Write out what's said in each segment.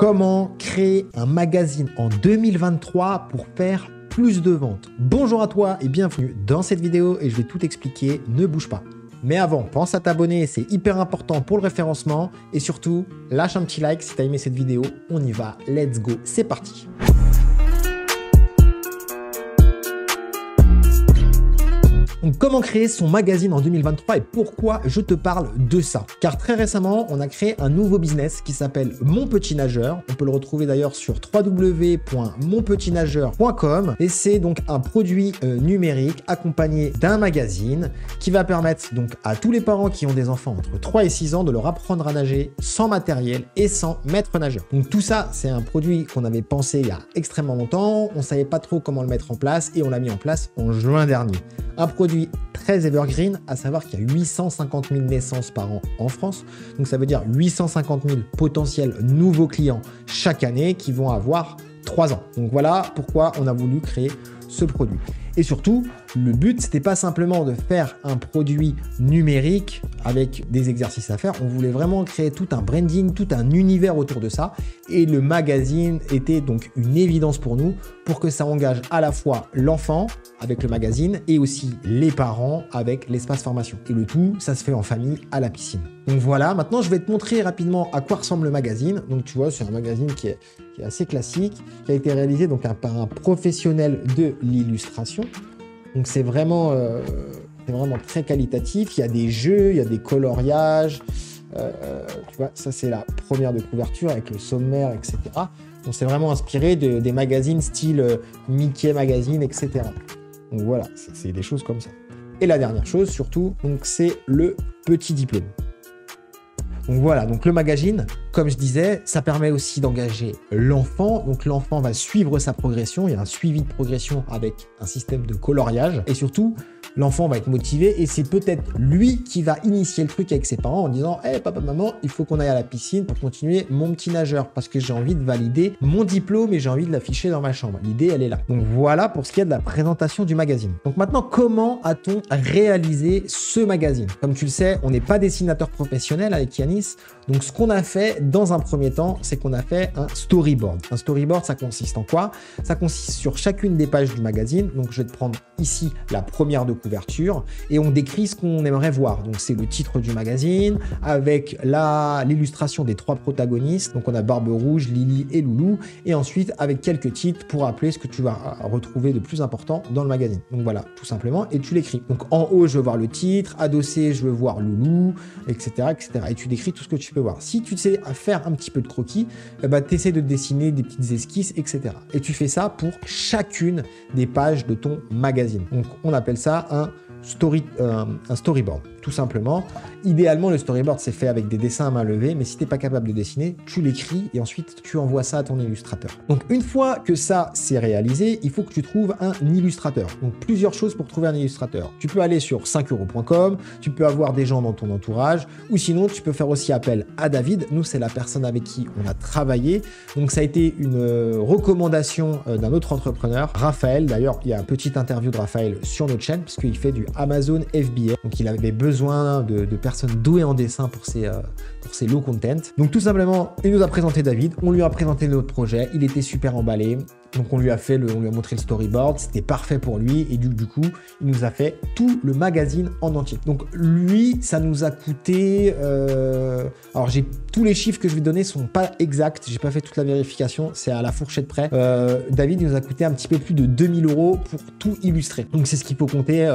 Comment créer un magazine en 2023 pour faire plus de ventes? Bonjour à toi et bienvenue dans cette vidéo et je vais tout expliquer, ne bouge pas. Mais avant, pense à t'abonner, c'est hyper important pour le référencement et surtout, lâche un petit like si tu as aimé cette vidéo. On y va, let's go, c'est parti. Donc, comment créer son magazine en 2023 et pourquoi je te parle de ça? Car très récemment, on a créé un nouveau business qui s'appelle Mon Petit Nageur. On peut le retrouver d'ailleurs sur www.monpetitnageur.com et c'est donc un produit numérique accompagné d'un magazine qui va permettre donc à tous les parents qui ont des enfants entre 3 et 6 ans de leur apprendre à nager sans matériel et sans maître nageur. Donc tout ça, c'est un produit qu'on avait pensé il y a extrêmement longtemps. On ne savait pas trop comment le mettre en place et on l'a mis en place en juin dernier. Un produit très evergreen, à savoir qu'il y a 850 000 naissances par an en France. Donc ça veut dire 850 000 potentiels nouveaux clients chaque année qui vont avoir 3 ans. Donc voilà pourquoi on a voulu créer ce produit. Et surtout, le but, c'était pas simplement de faire un produit numérique avec des exercices à faire. On voulait vraiment créer tout un branding, tout un univers autour de ça. Et le magazine était donc une évidence pour nous pour que ça engage à la fois l'enfant avec le magazine et aussi les parents avec l'espace formation. Et le tout, ça se fait en famille à la piscine. Donc voilà, maintenant je vais te montrer rapidement à quoi ressemble le magazine. Donc tu vois, c'est un magazine qui est assez classique, qui a été réalisé donc par un professionnel de l'illustration. Donc c'est vraiment très qualitatif. Il y a des jeux, il y a des coloriages. Tu vois, ça c'est la première de couverture avec le sommaire, etc. Donc c'est vraiment inspiré des magazines style Mickey Magazine, etc. Donc voilà, c'est des choses comme ça. Et la dernière chose surtout, donc c'est le petit diplôme. Donc voilà, donc le magazine, comme je disais, ça permet aussi d'engager l'enfant. Donc l'enfant va suivre sa progression. Il y a un suivi de progression avec un système de coloriage. Et surtout, l'enfant va être motivé et c'est peut-être lui qui va initier le truc avec ses parents en disant « Hey papa, maman, il faut qu'on aille à la piscine pour continuer mon petit nageur parce que j'ai envie de valider mon diplôme et j'ai envie de l'afficher dans ma chambre. » L'idée, elle est là. Donc voilà pour ce qui est de la présentation du magazine. Donc maintenant, comment a-t-on réalisé ce magazine? Comme tu le sais, on n'est pas dessinateur professionnel avec Yanis. Donc ce qu'on a fait dans un premier temps, c'est qu'on a fait un storyboard. Un storyboard, ça consiste en quoi? Ça consiste sur chacune des pages du magazine. Donc je vais te prendre ici la première de couverture et on décrit ce qu'on aimerait voir. Donc c'est le titre du magazine avec l'illustration des 3 protagonistes. Donc on a Barbe Rouge, Lily et Loulou et ensuite avec quelques titres pour rappeler ce que tu vas retrouver de plus important dans le magazine. Donc voilà, tout simplement, et tu l'écris. Donc en haut, je veux voir le titre, adossé, je veux voir Loulou, etc., etc. Et tu décris tout ce que tu peux voir. Si tu sais faire un petit peu de croquis, tu essaies de dessiner des petites esquisses, etc. Et tu fais ça pour chacune des pages de ton magazine. Donc on appelle ça un storyboard, tout simplement. Idéalement, le storyboard, c'est fait avec des dessins à main levée, mais si tu n'es pas capable de dessiner, tu l'écris et ensuite tu envoies ça à ton illustrateur. Donc une fois que ça c'est réalisé, il faut que tu trouves un illustrateur. Donc plusieurs choses pour trouver un illustrateur. Tu peux aller sur 5euros.com, tu peux avoir des gens dans ton entourage, ou sinon tu peux faire aussi appel à David. Nous, c'est la personne avec qui on a travaillé. Donc ça a été une recommandation d'un autre entrepreneur, Raphaël. D'ailleurs, il y a une petite interview de Raphaël sur notre chaîne, puisqu'il fait du Amazon FBA. Donc il avait besoin de personnes douées en dessin pour ses low content. Donc tout simplement, il nous a présenté David, on lui a présenté notre projet, il était super emballé. Donc on lui a montré le storyboard, c'était parfait pour lui et du coup, il nous a fait tout le magazine en entier. Donc lui, ça nous a coûté... alors tous les chiffres que je vais donner sont pas exacts, j'ai pas fait toute la vérification, c'est à la fourchette près. David, il nous a coûté un petit peu plus de 2000 € pour tout illustrer. Donc c'est ce qu'il faut compter,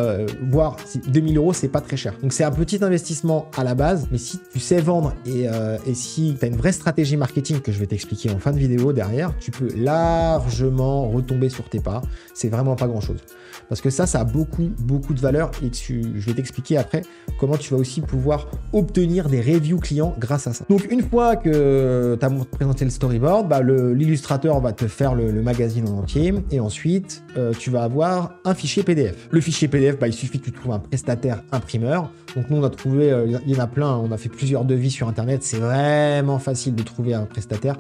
voir si 2000 €, c'est pas très cher. Donc c'est un petit investissement à la base, mais si tu sais vendre et si tu as une vraie stratégie marketing que je vais t'expliquer en fin de vidéo derrière, tu peux largement retomber sur tes pas. C'est vraiment pas grand chose. Parce que ça a beaucoup de valeur et je vais t'expliquer après comment tu vas aussi pouvoir obtenir des reviews clients grâce à ça. Donc une fois que tu as présenté le storyboard, l'illustrateur va te faire le magazine en entier et ensuite tu vas avoir un fichier PDF. Le fichier PDF, il suffit que tu trouves un prestataire imprimeur. Donc nous on a trouvé, il y en a plein, on a fait plusieurs devis sur internet, c'est vraiment facile de trouver un prestataire.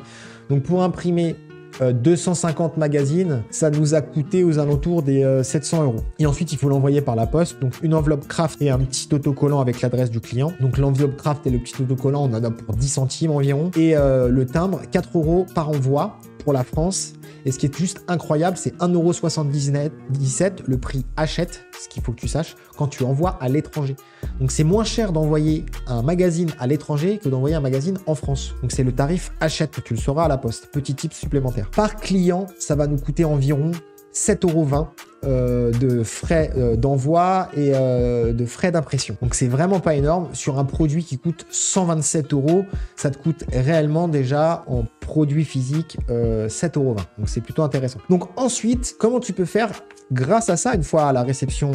Donc pour imprimer 250 magazines, ça nous a coûté aux alentours des 700 €. Et ensuite, il faut l'envoyer par la poste. Donc, une enveloppe craft et un petit autocollant avec l'adresse du client. Donc, l'enveloppe craft et le petit autocollant, on en a pour 10 centimes environ. Et le timbre, 4 € par envoi pour la France. Et ce qui est juste incroyable, c'est 1,77 € le prix Hachette, ce qu'il faut que tu saches, quand tu envoies à l'étranger. Donc c'est moins cher d'envoyer un magazine à l'étranger que d'envoyer un magazine en France. Donc c'est le tarif Hachette, tu le sauras à la poste. Petit tip supplémentaire. Par client, ça va nous coûter environ 7,20 € de frais d'envoi et de frais d'impression. Donc c'est vraiment pas énorme. Sur un produit qui coûte 127 €, ça te coûte réellement déjà en produit physique 7,20 €. Donc c'est plutôt intéressant. Donc ensuite, comment tu peux faire grâce à ça, une fois à la réception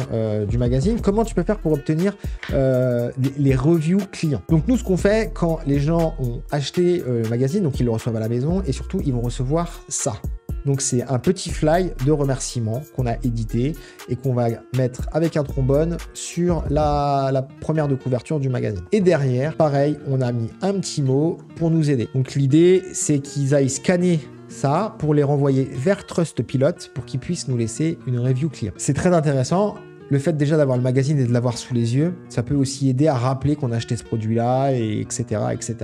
du magazine, comment tu peux faire pour obtenir les reviews clients? Donc nous, ce qu'on fait quand les gens ont acheté le magazine, donc ils le reçoivent à la maison et surtout, ils vont recevoir ça. Donc c'est un petit fly de remerciement qu'on a édité et qu'on va mettre avec un trombone sur la première de couverture du magazine. Et derrière, pareil, on a mis un petit mot pour nous aider. Donc l'idée, c'est qu'ils aillent scanner ça pour les renvoyer vers Trustpilot pour qu'ils puissent nous laisser une review client. C'est très intéressant. Le fait déjà d'avoir le magazine et de l'avoir sous les yeux, ça peut aussi aider à rappeler qu'on a acheté ce produit-là, et etc., etc.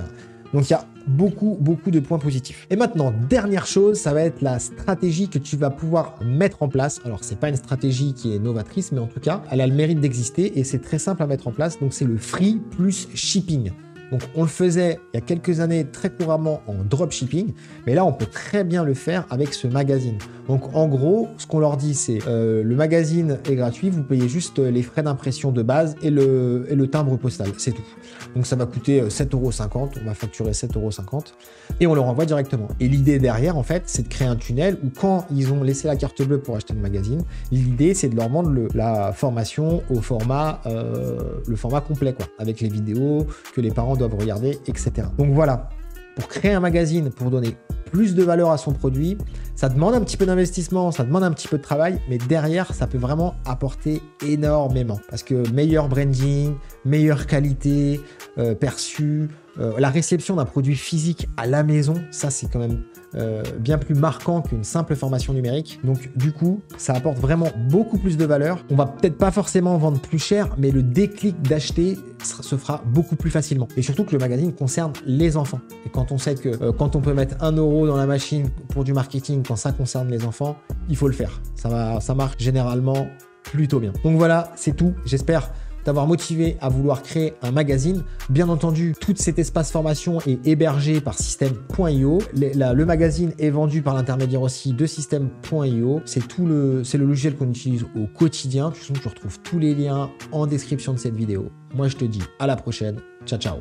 Donc il y a beaucoup de points positifs. Et maintenant, dernière chose, ça va être la stratégie que tu vas pouvoir mettre en place. Alors, c'est pas une stratégie qui est novatrice, mais en tout cas, elle a le mérite d'exister et c'est très simple à mettre en place. Donc, c'est le free plus shipping. Donc, on le faisait il y a quelques années très couramment en dropshipping, mais là, on peut très bien le faire avec ce magazine. Donc, en gros, ce qu'on leur dit, c'est le magazine est gratuit, vous payez juste les frais d'impression de base et le timbre postal, c'est tout. Donc, ça va coûter 7,50 €, on va facturer 7,50 € et on leur envoie directement. Et l'idée derrière, en fait, c'est de créer un tunnel où quand ils ont laissé la carte bleue pour acheter le magazine, l'idée, c'est de leur vendre la formation au format, le format complet, quoi, avec les vidéos que les parents doivent regarder, etc. Donc voilà, pour créer un magazine, pour donner plus de valeur à son produit, ça demande un petit peu d'investissement, ça demande un petit peu de travail, mais derrière, ça peut vraiment apporter énormément. Parce que meilleur branding, meilleure qualité perçue, la réception d'un produit physique à la maison, ça c'est quand même bien plus marquant qu'une simple formation numérique. Donc du coup, ça apporte vraiment beaucoup plus de valeur. On va peut-être pas forcément vendre plus cher, mais le déclic d'acheter se fera beaucoup plus facilement. Et surtout que le magazine concerne les enfants. Et quand on sait que quand on peut mettre 1 € dans la machine pour du marketing, quand ça concerne les enfants, il faut le faire. Ça marche généralement plutôt bien. Donc voilà, c'est tout. J'espère t'avoir motivé à vouloir créer un magazine. Bien entendu, tout cet espace formation est hébergé par System.io. Le magazine est vendu par l'intermédiaire aussi de System.io. C'est le logiciel qu'on utilise au quotidien. De toute façon, tu retrouves tous les liens en description de cette vidéo. Moi, je te dis à la prochaine. Ciao, ciao.